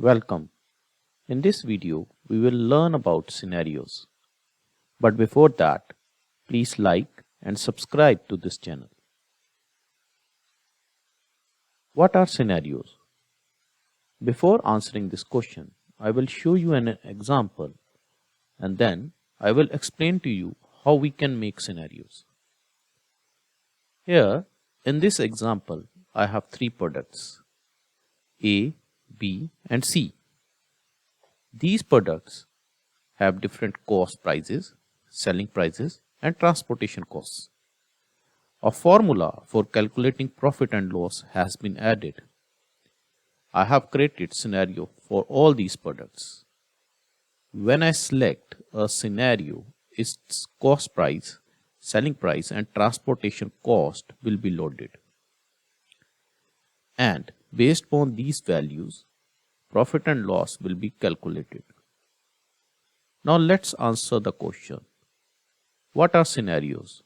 Welcome. In this video, we will learn about scenarios. But before that, please like and subscribe to this channel. What are scenarios? Before answering this question, I will show you an example and then I will explain to you how we can make scenarios. Here, in this example, I have three products, A, B and C. These products have different cost prices, selling prices and transportation costs. A formula for calculating profit and loss has been added. I have created scenario for all these products. When I select a scenario, its cost price, selling price and transportation cost will be loaded. And based on these values, profit and loss will be calculated. Now let's answer the question. What are scenarios?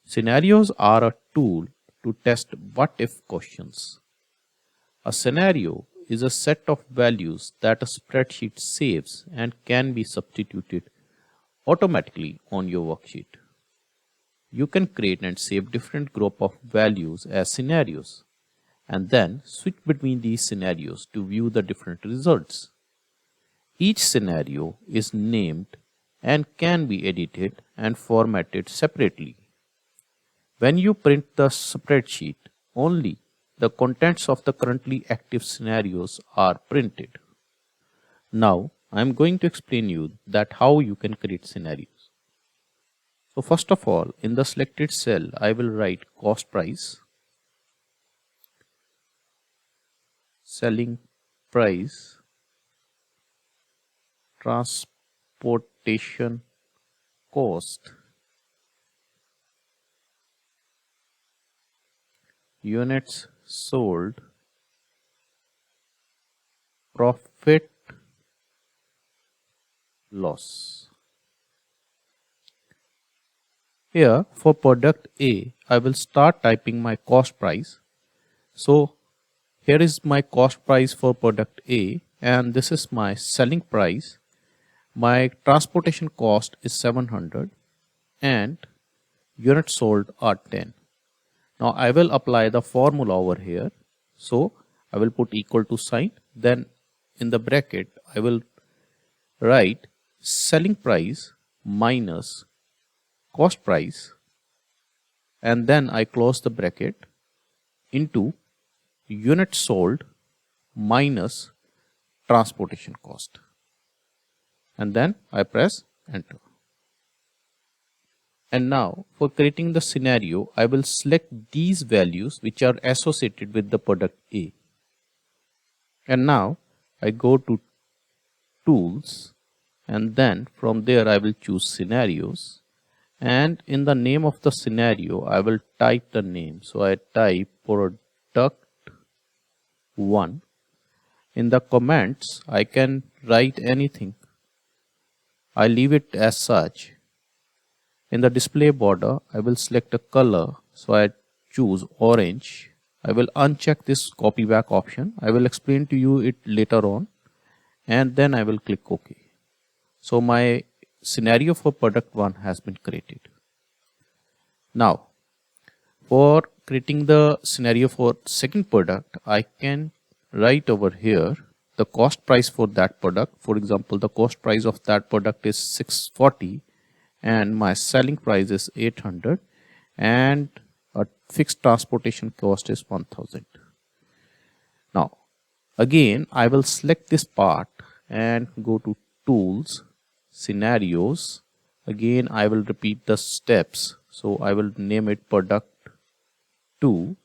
Scenarios are a tool to test what-if questions. A scenario is a set of values that a spreadsheet saves and can be substituted automatically on your worksheet. You can create and save different group of values as scenarios and then switch between these scenarios to view the different results. Each scenario is named and can be edited and formatted separately. When you print the spreadsheet, only the contents of the currently active scenarios are printed. Now, I am going to explain you that how you can create scenarios. So first of all, in the selected cell, I will write cost price, selling price, transportation cost, units sold, profit, loss. Here for product A, I will start typing my cost price. So here is my cost price for product A and this is my selling price. My transportation cost is 700 and units sold are 10. Now I will apply the formula over here. So I will put equal to sign. Then in the bracket I will write selling price minus cost price and then I close the bracket into units sold minus transportation cost and then I press enter. And now for creating the scenario, I will select these values which are associated with the product A. And now I go to tools and then from there I will choose scenarios and in the name of the scenario I will type the name. So I type product 1. In the comments I can write anything. I leave it as such. In the display border I will select a color, so I choose orange. I will uncheck this copy back option. I will explain to you it later on and then I will click OK. So my scenario for product 1 has been created. Now for creating the scenario for second product, I can write over here the cost price for that product. For example, the cost price of that product is 640 and my selling price is 800 and a fixed transportation cost is 1000. Now again I will select this part and go to tools, scenarios. Again I will repeat the steps. So I will name it product 2.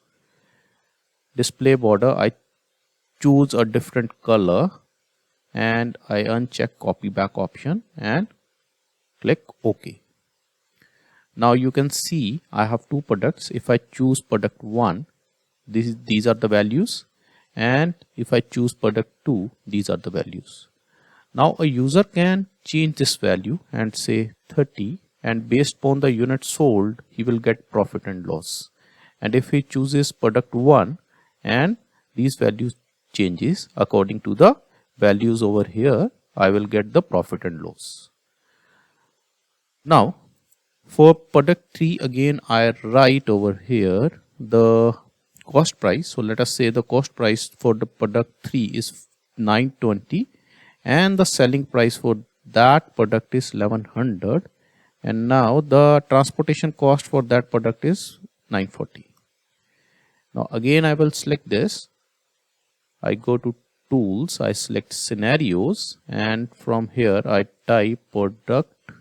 Display border I choose a different color and I uncheck copy back option and click OK. Now you can see I have two products. If I choose product 1, these are the values, and if I choose product 2, these are the values. Now a user can change this value and say 30, and based upon the units sold he will get profit and loss. And if he chooses product 1 and these values changes according to the values over here, I will get the profit and loss. Now for product 3 again, I write over here the cost price. So let us say the cost price for the product 3 is 920 and the selling price for that product is 1100, and now the transportation cost for that product is 940. Now again I will select this. I go to tools, I select scenarios, and from here I type product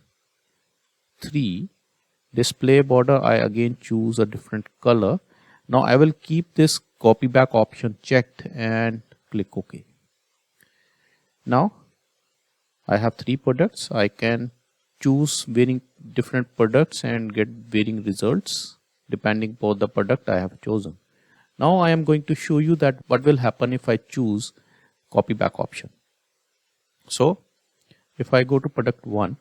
3. Display border, I again choose a different color. Now I will keep this copy back option checked and click OK. Now I have 3 products. I can choose varying different products and get varying results depending upon the product I have chosen. Now I am going to show you that what will happen if I choose copy back option. So if I go to product 1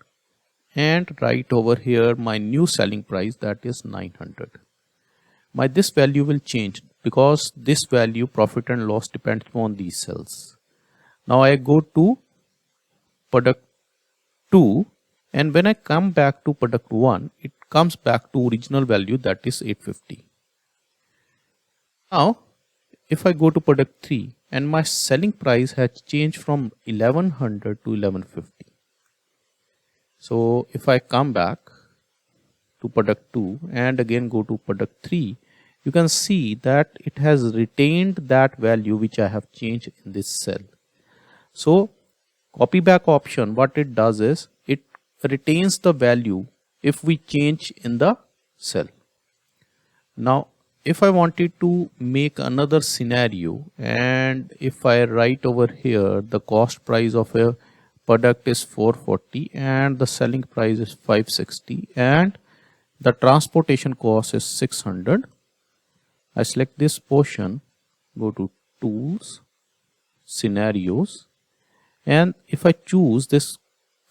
and write over here my new selling price, that is 900. This value will change because this value profit and loss depends on these cells. Now I go to product 2, and when I come back to product 1, it comes back to original value, that is 850. Now if I go to product 3 and my selling price has changed from 1100 to 1150. So if I come back to product 2 and again go to product 3, you can see that it has retained that value which I have changed in this cell. So copy back option, what it does is it retains the value if we change in the cell. Now if I wanted to make another scenario, and if I write over here the cost price of a product is 440 and the selling price is 560 and the transportation cost is 600. I select this portion, go to tools, scenarios, and if I choose this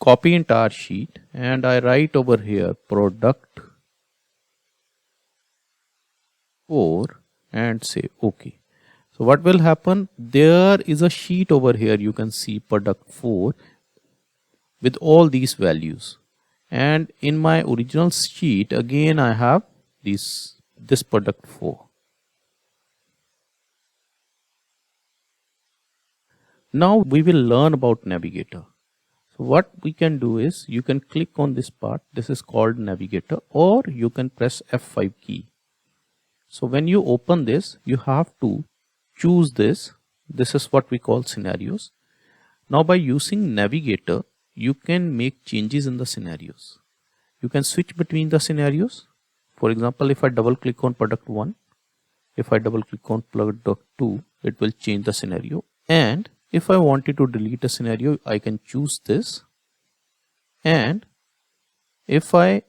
copy entire sheet and I write over here product 4 and say OK. So what will happen? There is a sheet over here, you can see product 4 with all these values, and in my original sheet again I have this product 4. Now we will learn about Navigator. So what we can do is you can click on this part, this is called Navigator, or you can press F5 key. So when you open this, you have to choose this. This is what we call scenarios. Now by using Navigator, you can make changes in the scenarios. You can switch between the scenarios. For example, if I double click on product 1, if I double click on product 2, it will change the scenario. And if I wanted to delete a scenario, I can choose this. And if I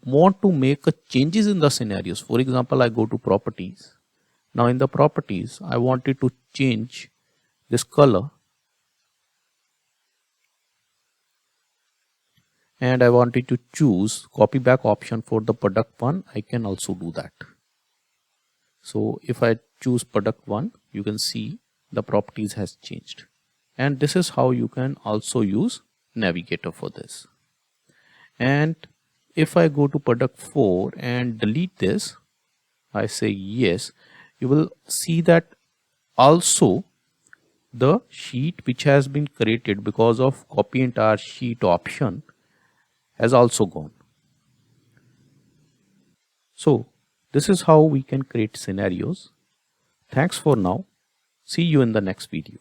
want to make changes in the scenarios, for example, I go to properties. Now in the properties, I wanted to change this color and I wanted to choose copy back option for the product 1, I can also do that. So if I choose product 1, you can see the properties has changed. And this is how you can also use Navigator for this. And if I go to product 4 and delete this, I say yes, you will see that also the sheet which has been created because of copy entire sheet option has also gone. So this is how we can create scenarios. Thanks for now. See you in the next video.